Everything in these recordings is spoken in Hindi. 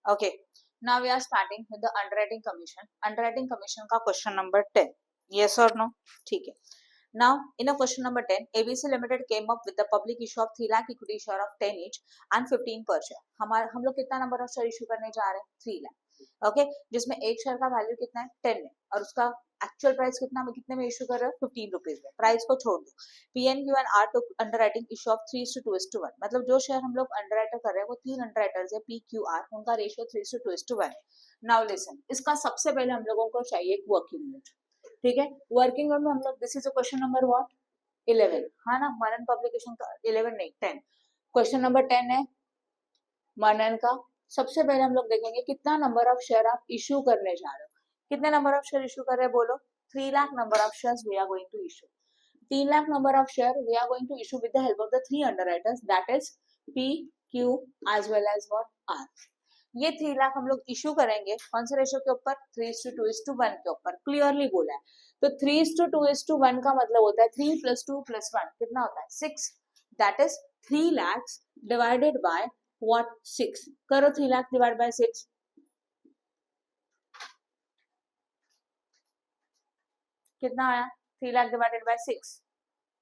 Okay, now we are starting with the underwriting commission. Underwriting commission का question number 10. Yes or no? ठीक है. Now in a question number 10, ABC Limited came up with the public issue of 3 lakh equity share of 10 each and 15 per share. हम लोग कितना नंबर ऑफ शेयर इशू करने जा रहे हैं? 3 लाख. ओके, जिसमें एक शेयर का वैल्यू कितना है? 10 है और उसका एक्चुअल प्राइस कितने में इशू कर रहे हो? 15 रुपीज में. प्राइस को छोड़ दो. PNQ and R took underwriting issue of 3:2:1. मतलब जो शेयर हम लोग अंडरराइटर कर रहे हैं वो 3 अंडरराइटर्स है PQR, उनका रेशियो 3:2:1. नाउ लिसन, इसका सबसे पहले हम लोगों को चाहिए एक वर्किंग नोट. ठीक है, वर्किंग नोट में हम लोग this is a question number what 11, हाँ ना. मनन पब्लिकेशन का 11 नहीं 10. क्वेश्चन नंबर 10 है मनन का. सबसे पहले हम लोग देखेंगे कितना नंबर ऑफ शेयर आप इश्यू करने जा रहे हो. कितने नंबर ऑफ शेयर इश्यू कर रहे हैं बोलो? 3 lakh number of shares we are going to issue. 3 lakh number of share we are going to issue with the help of the 3 underwriters, that is P, Q as well as what R. ये 3 लाख हम लोग इश्यू करेंगे कौन से रेशियो के ऊपर? 3:2:1 के ऊपर. क्लियरली बोला है. तो 3:2:1 का मतलब होता है 3 + 2 + 1 कितना होता है? 6. That is 3 lakhs divided by what? 6. करो 3 लाख डिवाइड बाय 6. कितना आया? 3 lakh divided by 6,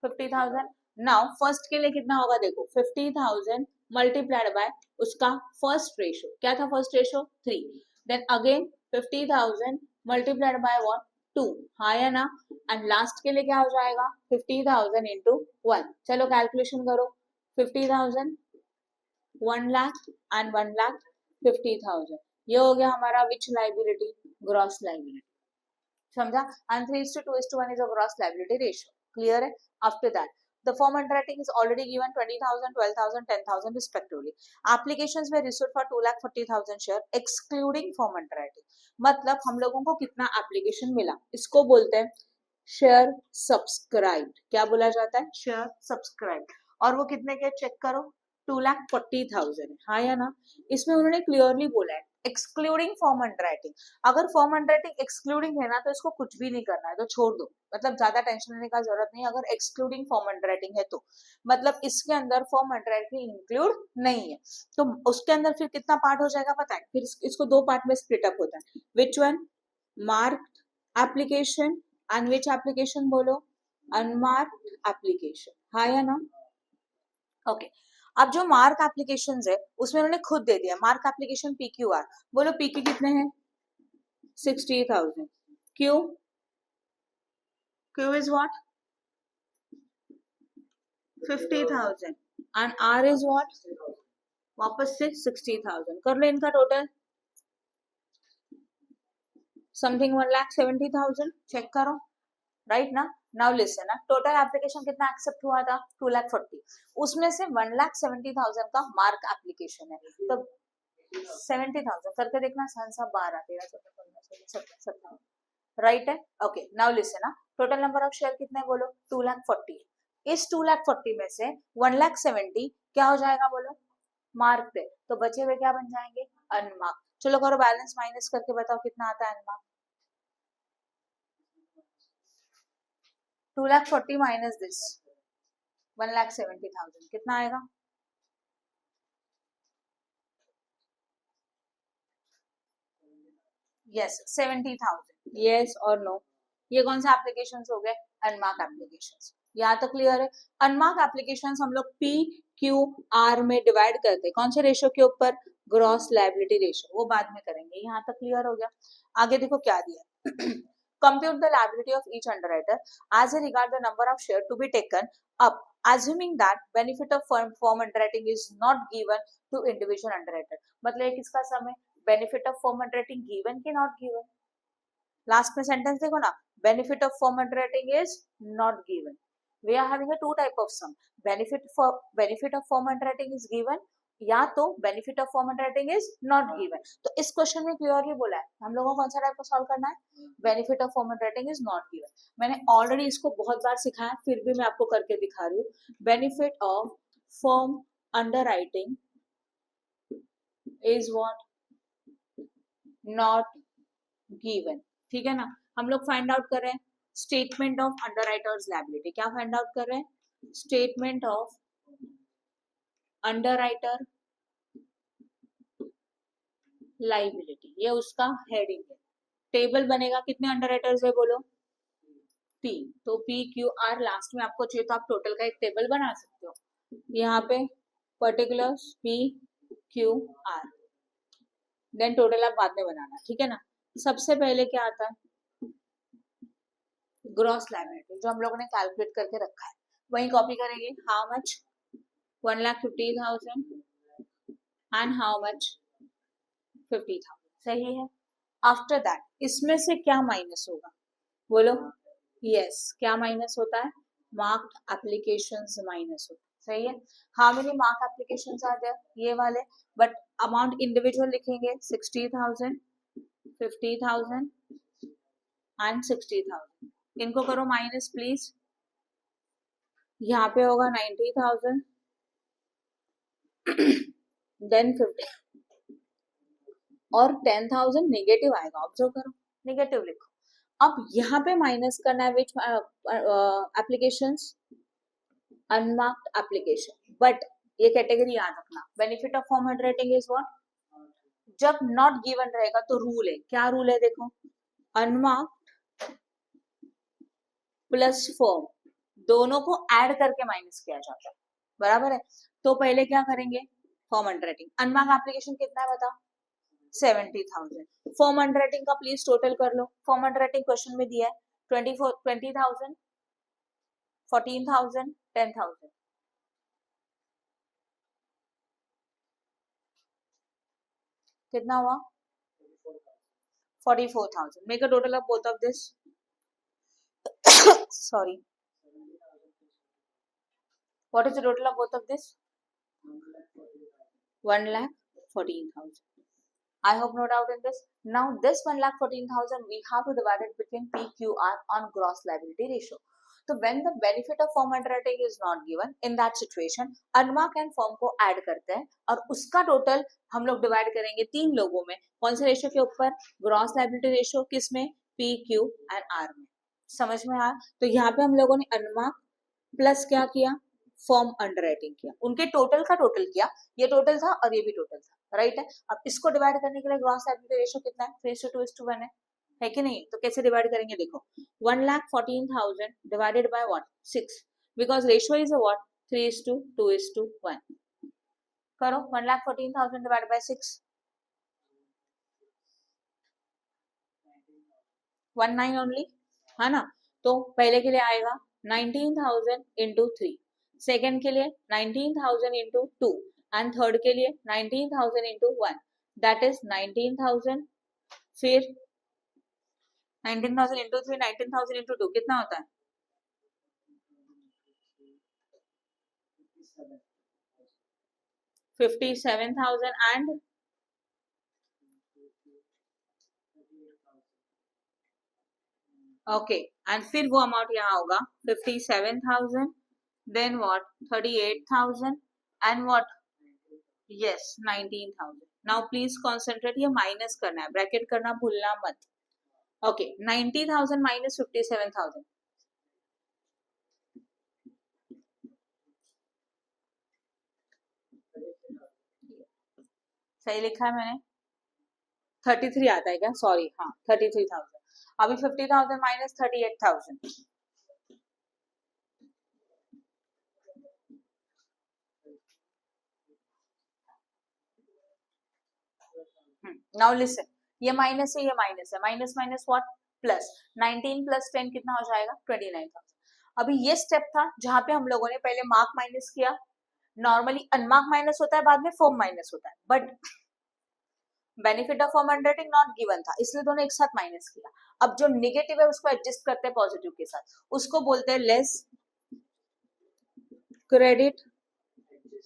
50,000. Now first के लिए कितना होगा देखो, 50,000 मल्टीप्लाइड बाय उसका फर्स्ट रेशियो. क्या था first ratio? 3. Then again 50,000 multiplied by what? 2. हाँ या ना. एंड लास्ट के लिए क्या हो जाएगा? 50,000 इंटू 1. चलो कैलकुलेशन करो. 50,000, 1 लाख एंड 1 लाख 50,000. ये हो गया हमारा विच लाइबिलिटी? Gross liability. समझा? And 3:2:1 is a gross liability ratio. Clear है? After that, the form underwriting is already given 20,000, 12,000, 10,000 respectively. Applications were issued for 2,40,000 share excluding form underwriting. मतलब हम लोगों को कितना एप्लीकेशन मिला? इसको बोलते हैं शेयर सब्सक्राइब्ड. क्या बोला जाता है? Share subscribed. और वो कितने के? चेक करो, 2,40,000. हाँ या ना. इसमें उन्होंने क्लियरली बोला है एक्सक्लूडिंग फॉर्म अंडरराइटिंग. अगर फॉर्म अंडरराइटिंग एक्सक्लूडिंग है ना तो इसको कुछ भी नहीं करना है, तो छोड़ दो. मतलब ज्यादा टेंशन लेने का जरूरत नहीं. अगर एक्सक्लूडिंग फॉर्म अंडरराइटिंग है तो मतलब इसके अंदर फॉर्म अंडरराइटिंग इंक्लूड नहीं है. तो उसके अंदर फिर कितना पार्ट हो जाएगा पता है? फिर इसको 2 पार्ट में स्प्लिट अप होता है. Which one? Marked application. And which application बोलो? Unmarked application. हाँ या ना. ओके, अब जो मार्क एप्लीकेशंस है उसमें उन्होंने खुद दे दिया मार्क एप्लीकेशन PQR. बोलो PQ कितने हैं? 60,000. Q, Q is what? 50,000. and R is what? वापस से 60,000. कर लो इनका टोटल. समथिंग 1,70,000. चेक करो. राइट ना. नाउ लिसन ना, टोटल एप्लीकेशन कितना एक्सेप्ट हुआ था? 2,40,000. उसमें से 1,70,000 का मार्क एप्लीकेशन है. तो 70,000 करके देखना. 12, 13, 14, 15, 16, 17, 17. राइट है. ओके, नाउ लिसन ना, टोटल नंबर ऑफ शेयर कितने बोलो? 2,40,000. इस 2,40,000 में से 1,70,000 क्या हो जाएगा बोलो? मार्क पे. तो बचे हुए क्या बन जाएंगे? अनमार्क. चलो करो बैलेंस माइनस करके बताओ कितना आता है अनमार्क. 2,40,000 माइनस दिस 1,70,000 कितना आएगा? यस 70,000. यस और नो. ये कौन सा एप्लीकेशन हो गए? Unmark application. यहाँ तो क्लियर है. अनमार्क एप्लीकेशन हम लोग PQR में डिवाइड करते हैं. कौन से रेशियो के ऊपर? Gross liability ratio. वो बाद में करेंगे. यहाँ तक क्लियर हो गया. आगे देखो क्या दिया. Compute the liability of each underwriter as regard the number of share to be taken up, assuming that benefit of form underwriting is not given to individual underwriter. मतलब ये किसका सम है? Benefit of form underwriting given कि नॉट गिवन. लास्ट में सेंटेंस देखो ना, benefit of form underwriting is not given. We are having a 2 type of sum. Benefit of form underwriting is given या तो benefit of form underwriting is not given. तो इस क्वेश्चन में क्लियरली बोला है हम लोगों को कौन सा टाइप को सॉल्व करना है? Benefit of form underwriting is not given. मैंने ऑलरेडी इसको बहुत बार सिखाया, फिर भी मैं आपको करके दिखा रही हूँ. Benefit of form underwriting is what? Not given. ठीक है ना. हम लोग फाइंड आउट कर रहे हैं स्टेटमेंट ऑफ अंडरराइटर्स लायबिलिटी. क्या फाइंड आउट कर रहे हैं? स्टेटमेंट ऑफ अंडरराइटर लाइबिलिटी, ये उसका हेडिंग है। टेबल बनेगा, कितने अंडर राइटर्स है बोलो, 3, तो पी क्यू आर लास्ट में आपको चाहिए तो आप टोटल का एक टेबल बना सकते हो। यहाँ पे particulars P Q R, then total आप बाद में बनाना, ठीक है ना। सबसे पहले क्या आता है, ग्रॉस लायबिलिटी, जो हम लोगों ने कैलकुलेट करके रखा है वही कॉपी करेंगे। How much, 1,50,000 and how much 50,000, सही है। आफ्टर दैट इसमें से क्या माइनस होगा बोलो, यस क्या माइनस होता है, मार्क्ड एप्लीकेशंस माइनस होता है, सही है। How many mark applications are there, ये वाले, बट अमाउंट इंडिविजुअल लिखेंगे, 60,000, 50,000 एंड 60,000, इनको करो माइनस प्लीज। यहाँ पे होगा 90,000 देन 50 और 10,000 नेगेटिव आएगा, ऑब्जर्व करो, नेगेटिव लिखो। अब यहाँ पे माइनस करना है विच एप्लीकेशंस, अनमार्क्ड एप्लीकेशन, बट ये कैटेगरी याद रखना, benefit of form handwriting is what, जब नॉट गिवन रहेगा तो रूल है, क्या रूल है देखो, अनमार्क्ड प्लस फॉर्म दोनों को ऐड करके माइनस किया जाता है, बराबर है। तो पहले क्या करेंगे, फॉर्म हैंडराइटिंग, अनमार्क्ड एप्लीकेशन कितना है बता, 70,000, फॉर्म अंडरराइटिंग का प्लीज टोटल कर लो, फॉर्म अंडरराइटिंग क्वेश्चन में दिया है 20,000, 14,000, 10,000, कितना हुआ 44,000, make a total of both of this, sorry, what is the total of both of this, 1,14,000, I hope no doubt in this. Now this 1,14,000 we have to divide it between PQR on gross liability ratio. So when the benefit of firm underwriting is not given, in that situation unmarked and firm को ऐड करते हैं और उसका टोटल हम लोग डिवाइड करेंगे तीन लोगों में, कौन से रेशियो के ऊपर, ग्रॉस लायबिलिटी रेशियो, किसमें, पी क्यू एंड आर में, समझ में आया। तो यहाँ पे हम लोगों ने अनमार्क प्लस क्या किया, फॉर्म अंडरराइटिंग किया, उनके टोटल का टोटल किया, ये टोटल था और ये भी टोटल था, राइट है। अब इसको डिवाइड करने के लिए ग्रॉस लायबिलिटी रेशियो कितना है, 3:2:1 है कि नहीं, तो कैसे डिवाइड करेंगे देखो, 1,14,000 divided by what, 6, because ratio is a what, 3:2:1, करो 1,14,000 डिवाइडेड बाय 6, 19 ओनली, है ना। तो पहले के लिए आएगा 19,000 इंटू 3, सेकेंड के लिए 19,000 इंटू 2 एंड थर्ड के लिए 19,000 इंटू 1, दैट इज 19,000, फिर 19,000 इंटू 3, 19,000 इंटू 2 कितना होता है, 57,000 एंड ओके, एंड फिर वो अमाउंट यहाँ होगा 57,000, then what 38,000 and what, yes 19,000। Now please concentrate, ये माइनस करना है, ब्रैकेट करना भूलना मत। ओके 90,000 माइनस 57,000, सही लिखा है मैंने, 33 आता है क्या, सॉरी हाँ 33,000, अभी 50,000 माइनस 38,000, नाउ लिसन, ये माइनस है, ये माइनस है, minus minus what, plus, 19 plus 10 कितना हो जाएगा, 29,000। अभी ये स्टेप था जहां पे हम लोगों ने पहले मार्क माइनस किया, नॉर्मली अनमार्क माइनस होता है, बाद में फॉर्म माइनस होता है, but benefit of form underwriting not given था, इसलिए दोनों एक साथ माइनस किया। अब जो नेगेटिव है उसको एडजस्ट करते हैं पॉजिटिव के साथ, उसको बोलते हैं लेस क्रेडिट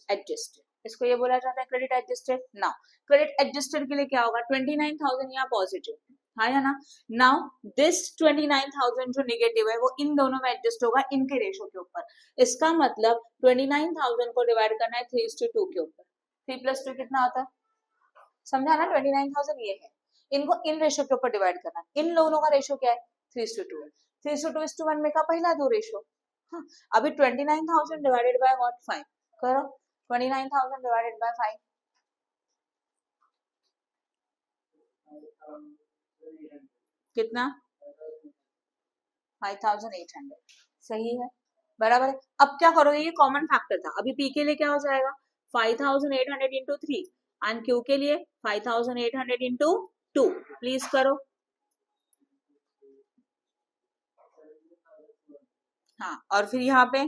एडजस्टेड, इसको ये बोला जाता है credit adjusted. Now credit adjusted के लिए क्या होगा, 29,000 यहाँ पॉजिटिव, हाँ या ना। नाउ दिस 29,000 जो नेगेटिव है वो इन दोनों में एडजस्ट होगा, इनके रेशो के ऊपर, इसका मतलब 29,000 को डिवाइड करना है 3:2 के ऊपर, 3+2 कितना होता है, समझा ना, 29,000 ये है, इनको इन रेशो के ऊपर डिवाइड करना, इन दोनों का रेशो क्या है, 3:2 है, 3:2:1 में का पहला दो रेशो, हाँ। अभी 29,000 डिवाइडेड बाय व्हाट, 5, करो 29,000 डिवाइडेड बाय 5, कितना 5800 सही है बराबर है। अब क्या करोगे ये कॉमन फैक्टर था अभी पी के लिए क्या हो जाएगा 5800 इंटू 3 एंड क्यू के लिए 5800 इंटू 2 प्लीज करो हाँ और फिर यहाँ पे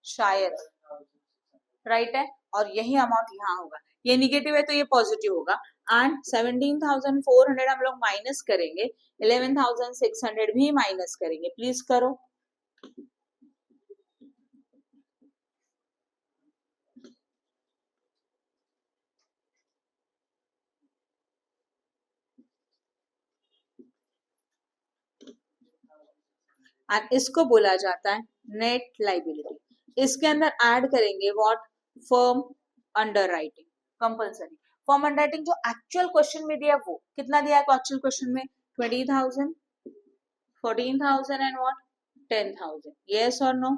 शायद राइट है और यही अमाउंट यहाँ होगा ये निगेटिव है तो ये पॉजिटिव होगा एंड 17,400 हम लोग माइनस करेंगे 11,600 भी माइनस करेंगे प्लीज करो एंड इसको बोला जाता है नेट लाइबिलिटी इसके अंदर ऐड करेंगे what firm underwriting compulsory firm underwriting जो एक्चुअल क्वेश्चन में दिया वो कितना दिया है एक्चुअल क्वेश्चन में 20,000 14,000 एंड व्हाट 10,000 यस और नो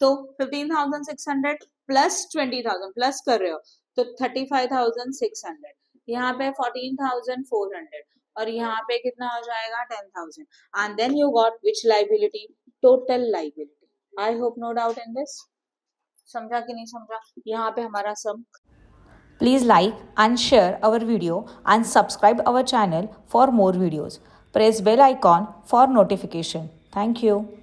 तो 15,600 प्लस 20,000 प्लस कर रहे हो तो 35,600 यहाँ पे 14,400 और यहाँ पे कितना हो जाएगा 10,000 and then you got which liability total liability I hope no doubt in this समझा कि नहीं समझा यहाँ पे हमारा सम Please like and share our video and subscribe our channel for more videos. Press bell icon for notification. Thank you.